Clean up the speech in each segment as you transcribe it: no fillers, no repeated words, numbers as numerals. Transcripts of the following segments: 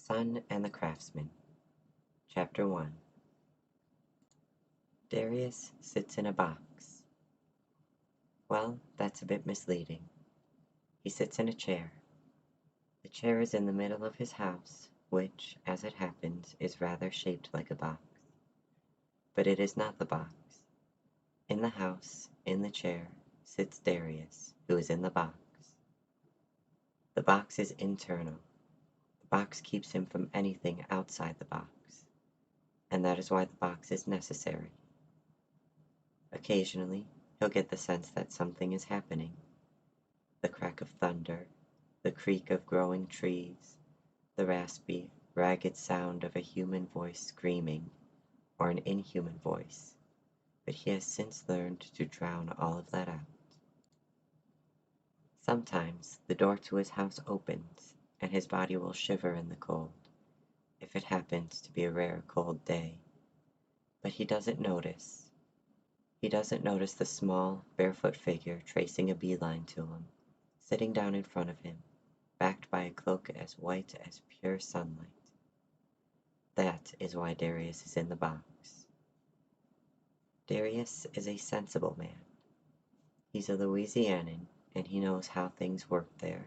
Son and the Craftsman. Chapter 1. Darius sits in a box. Well, that's a bit misleading. He sits in a chair. The chair is in the middle of his house, which, as it happens, is rather shaped like a box. But it is not the box. In the house, in the chair, sits Darius, who is in the box. The box is internal. The box keeps him from anything outside the box, and that is why the box is necessary. Occasionally, he'll get the sense that something is happening. The crack of thunder, the creak of growing trees, the raspy, ragged sound of a human voice screaming, or an inhuman voice, but he has since learned to drown all of that out. Sometimes the door to his house opens, and his body will shiver in the cold, if it happens to be a rare cold day. But he doesn't notice. He doesn't notice the small, barefoot figure tracing a beeline to him, sitting down in front of him, backed by a cloak as white as pure sunlight. That is why Darius is in the box. Darius is a sensible man. He's a Louisianan, and he knows how things work there,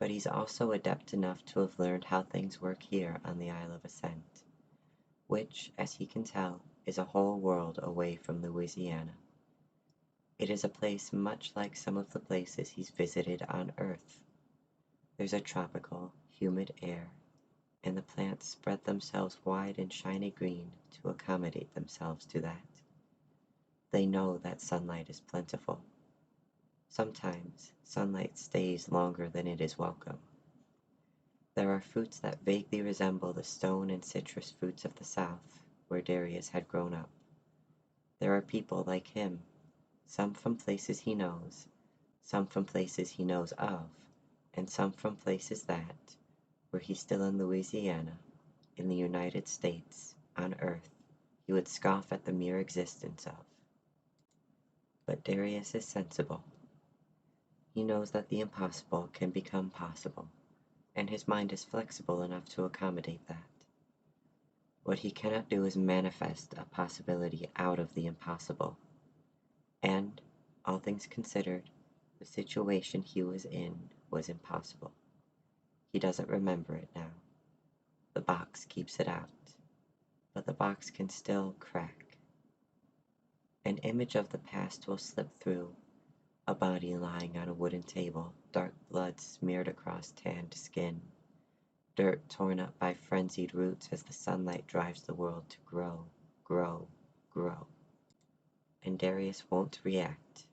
but he's also adept enough to have learned how things work here on the Isle of Ascent, which, as he can tell, is a whole world away from Louisiana. It is a place much like some of the places he's visited on Earth. There's a tropical, humid air, and the plants spread themselves wide and shiny green to accommodate themselves to that. They know that sunlight is plentiful. Sometimes sunlight stays longer than it is welcome. There are fruits that vaguely resemble the stone and citrus fruits of the South, where Darius had grown up. There are people like him, some from places he knows, some from places he knows of, and some from places that, were he still in Louisiana, in the United States, on Earth, he would scoff at the mere existence of. But Darius is sensible. He knows that the impossible can become possible, and his mind is flexible enough to accommodate that. What he cannot do is manifest a possibility out of the impossible. And, all things considered, the situation he was in was impossible. He doesn't remember it now. The box keeps it out, but the box can still crack. An image of the past will slip through, a body lying on a wooden table, dark blood smeared across tanned skin, dirt torn up by frenzied roots as the sunlight drives the world to grow, grow, grow. And Darius won't react.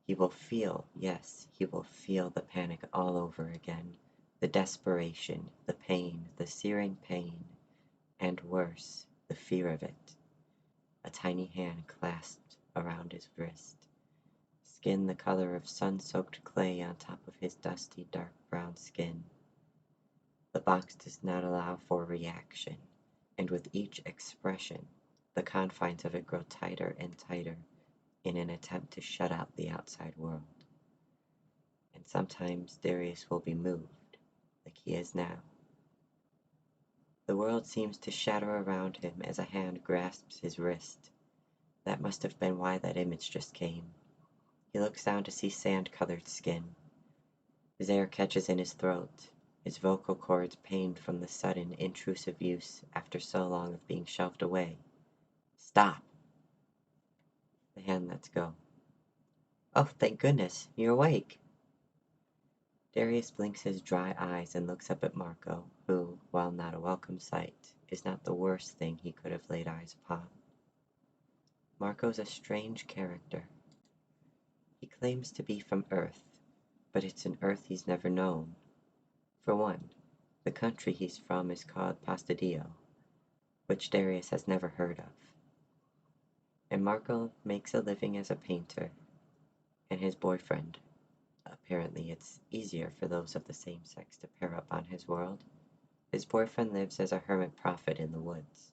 He will feel, yes, he will feel the panic all over again, the desperation, the pain, the searing pain, and worse, the fear of it. A tiny hand clasped around his wrist, skin the color of sun-soaked clay on top of his dusty, dark brown skin. The box does not allow for reaction, and with each expression, the confines of it grow tighter and tighter in an attempt to shut out the outside world. And sometimes Darius will be moved, like he is now. The world seems to shatter around him as a hand grasps his wrist. That must have been why that image just came. He looks down to see sand-colored skin. His air catches in his throat, his vocal cords pained from the sudden, intrusive use after so long of being shelved away. Stop! The hand lets go. Oh, thank goodness, you're awake! Darius blinks his dry eyes and looks up at Marco, who, while not a welcome sight, is not the worst thing he could have laid eyes upon. Marco's a strange character. He claims to be from Earth, but it's an Earth he's never known. For one, the country he's from is called Pastadio, which Darius has never heard of. And Marco makes a living as a painter, and his boyfriend, apparently it's easier for those of the same sex to pair up on his world, his boyfriend lives as a hermit prophet in the woods.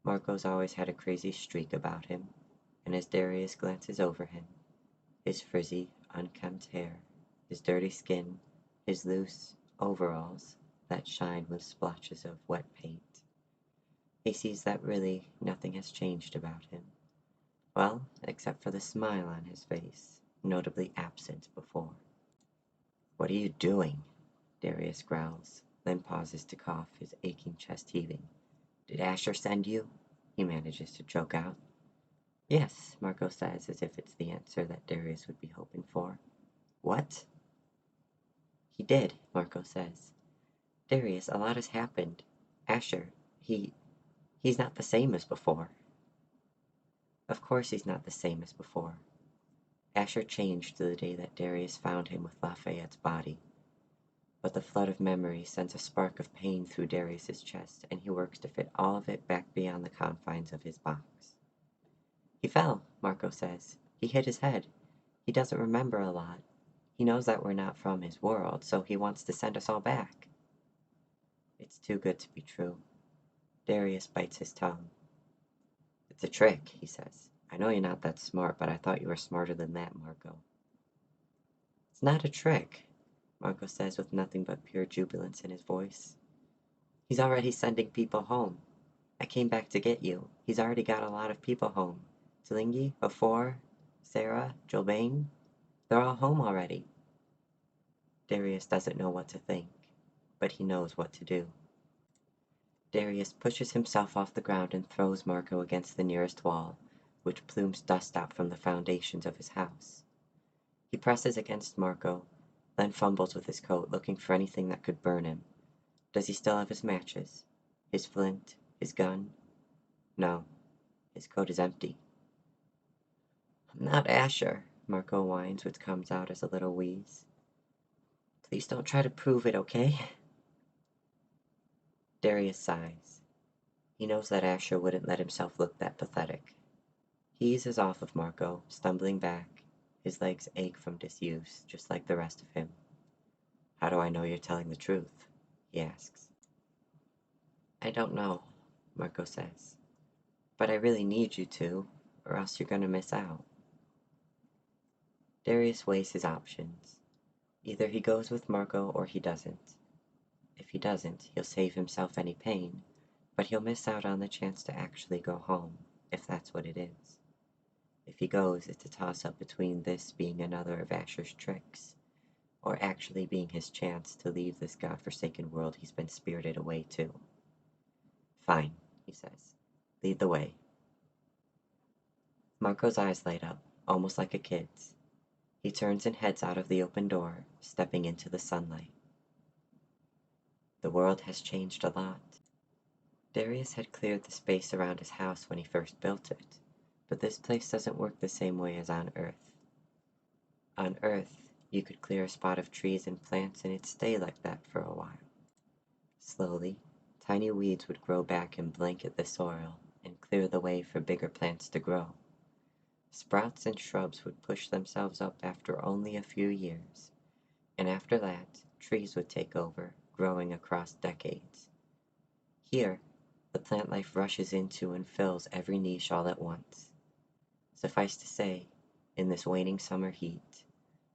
Marco's always had a crazy streak about him, and as Darius glances over him, his frizzy, unkempt hair, his dirty skin, his loose overalls, that shine with splotches of wet paint. He sees that really nothing has changed about him. Well, except for the smile on his face, notably absent before. "What are you doing?" Darius growls, then pauses to cough, his aching chest heaving. "Did Asher send you?" he manages to choke out. "Yes," Marco says, as if it's the answer that Darius would be hoping for. "What?" "He did," Marco says. "Darius, a lot has happened. Asher, he's not the same as before." Of course he's not the same as before. Asher changed the day that Darius found him with Lafayette's body. But the flood of memory sends a spark of pain through Darius's chest, and he works to fit all of it back beyond the confines of his box. "He fell," Marco says. "He hit his head. He doesn't remember a lot. He knows that we're not from his world, so he wants to send us all back." It's too good to be true. Darius bites his tongue. "It's a trick," he says. "I know you're not that smart, but I thought you were smarter than that, Marco." "It's not a trick," Marco says with nothing but pure jubilance in his voice. "He's already sending people home. I came back to get you. He's already got a lot of people home. Tlingi, Afor, Sarah, Jolbane, they're all home already." Darius doesn't know what to think, but he knows what to do. Darius pushes himself off the ground and throws Marco against the nearest wall, which plumes dust out from the foundations of his house. He presses against Marco, then fumbles with his coat, looking for anything that could burn him. Does he still have his matches? His flint? His gun? No. His coat is empty. "I'm not Asher," Marco whines, which comes out as a little wheeze. "Please don't try to prove it, okay?" Darius sighs. He knows that Asher wouldn't let himself look that pathetic. He eases off of Marco, stumbling back. His legs ache from disuse, just like the rest of him. "How do I know you're telling the truth?" he asks. "I don't know," Marco says. "But I really need you to, or else you're gonna miss out." Darius weighs his options. Either he goes with Marco or he doesn't. If he doesn't, he'll save himself any pain, but he'll miss out on the chance to actually go home, if that's what it is. If he goes, it's a toss-up between this being another of Asher's tricks, or actually being his chance to leave this godforsaken world he's been spirited away to. "Fine," he says. "Lead the way." Marco's eyes light up, almost like a kid's. He turns and heads out of the open door, stepping into the sunlight. The world has changed a lot. Darius had cleared the space around his house when he first built it, but this place doesn't work the same way as on Earth. On Earth, you could clear a spot of trees and plants and it'd stay like that for a while. Slowly, tiny weeds would grow back and blanket the soil and clear the way for bigger plants to grow. Sprouts and shrubs would push themselves up after only a few years, and after that, trees would take over, growing across decades. Here, the plant life rushes into and fills every niche all at once. Suffice to say, in this waning summer heat,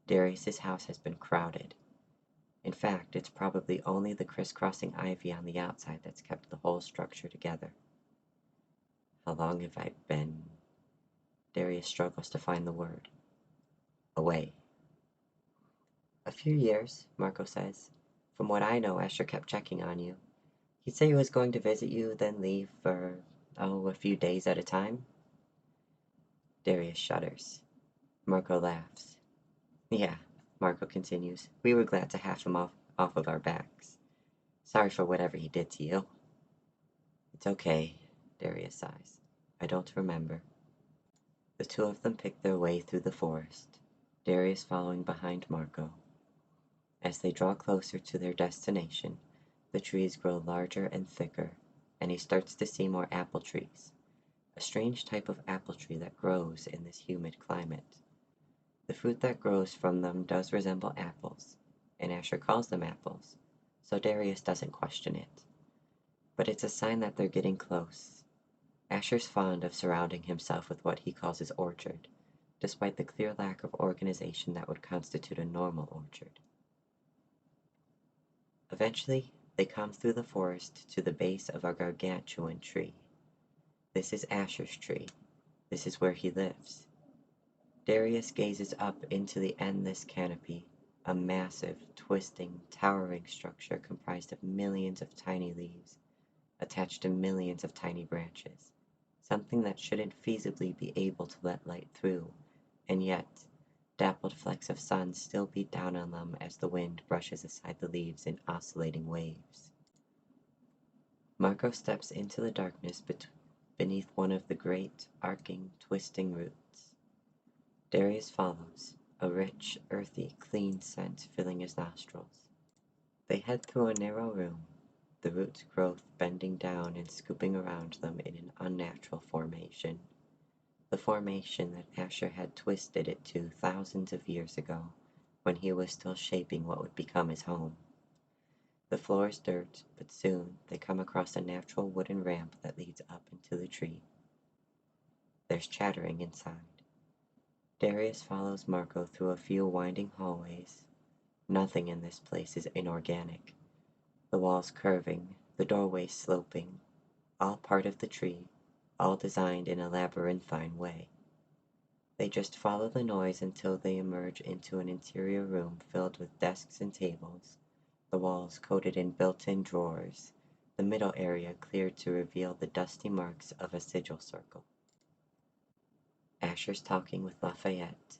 Darius's house has been crowded. In fact, it's probably only the crisscrossing ivy on the outside that's kept the whole structure together. How long have I been? Darius struggles to find the word. Away. "A few years," Marco says. "From what I know, Asher kept checking on you. He'd say he was going to visit you, then leave for, a few days at a time." Darius shudders. Marco laughs. "Yeah," Marco continues. "We were glad to have him off of our backs. Sorry for whatever he did to you." "It's okay," Darius sighs. "I don't remember." The two of them pick their way through the forest, Darius following behind Marco. As they draw closer to their destination, the trees grow larger and thicker, and he starts to see more apple trees, a strange type of apple tree that grows in this humid climate. The fruit that grows from them does resemble apples, and Asher calls them apples, so Darius doesn't question it. But it's a sign that they're getting close. Asher's fond of surrounding himself with what he calls his orchard, despite the clear lack of organization that would constitute a normal orchard. Eventually, They come through the forest to the base of a gargantuan tree. This is Asher's tree. This is where he lives. Darius gazes up into the endless canopy, a massive, twisting, towering structure comprised of millions of tiny leaves, attached to millions of tiny branches, something that shouldn't feasibly be able to let light through, and yet dappled flecks of sun still beat down on them as the wind brushes aside the leaves in oscillating waves. Marco steps into the darkness beneath one of the great, arcing, twisting roots. Darius follows, a rich, earthy, clean scent filling his nostrils. They head through a narrow room, the roots' growth bending down and scooping around them in an unnatural formation. The formation that Asher had twisted it to thousands of years ago, when he was still shaping what would become his home. The floor is dirt, but soon they come across a natural wooden ramp that leads up into the tree. There's chattering inside. Darius follows Marco through a few winding hallways. Nothing in this place is inorganic. The walls curving, the doorways sloping, all part of the tree, all designed in a labyrinthine way. They just follow the noise until they emerge into an interior room filled with desks and tables, the walls coated in built-in drawers, the middle area cleared to reveal the dusty marks of a sigil circle. Asher's talking with Lafayette.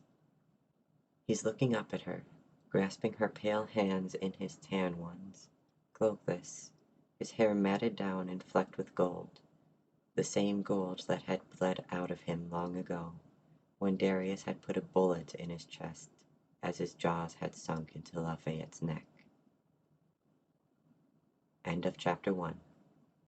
He's looking up at her, grasping her pale hands in his tan ones, cloakless, his hair matted down and flecked with gold, the same gold that had bled out of him long ago, when Darius had put a bullet in his chest, as his jaws had sunk into Lafayette's neck. End of chapter 1.